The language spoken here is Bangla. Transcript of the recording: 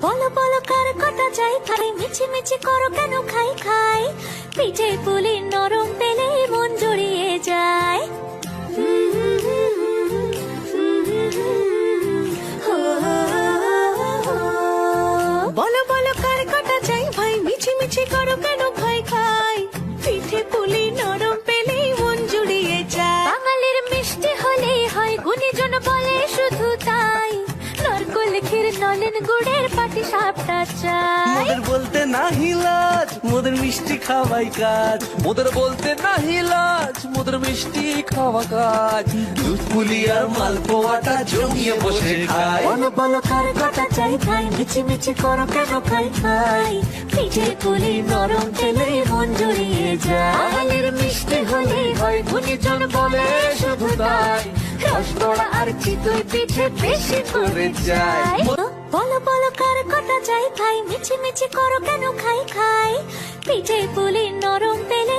বলো বলো কার কটা চাই খাই, মিছি মিছি করো কেন খাই খাই, পিঠে পুলি নরম পেলে মন জড়িয়ে যায়। বলো বলো কার কটা চাই ভাই, মিছি মিছি করো কেন খাই খাই, পিঠে পুলি নরম পেলে মন জুড়িয়ে যায়। বাঙালির মিষ্টি হলেই হয়, গুণীজন বলে শুধু তাই, নারকোল ক্ষীর নলেন গুড়ের পাটি সাপটা চাই। মোদের বলতে নাহি লাজ, মোদের মিষ্টি খাওয়াই কাজ। মোদের বলতে নাহি লাজ, মোদের মিষ্টি খাওয়া কাজ। দুধ পুলি আর মালপোয়াটা জমিয়ে বসে খায়। বলো বলো কার কটা চাই ভাই, মিছি মিছি করো কেন খাই খাই, পিঠে পুলি নরম পেলে মন জড়িয়ে যায়। বাঙালির মিষ্টি হলেই হয়, গুণীজন বলে শুধু তাই, রসগোড়া আর চিতই পিঠে বেশি করে যায়। বলো বলো কার কটা চাই ভাই, মিছি মিছি করো কেন খাই খাই, পিঠে পুলি নরম পেলে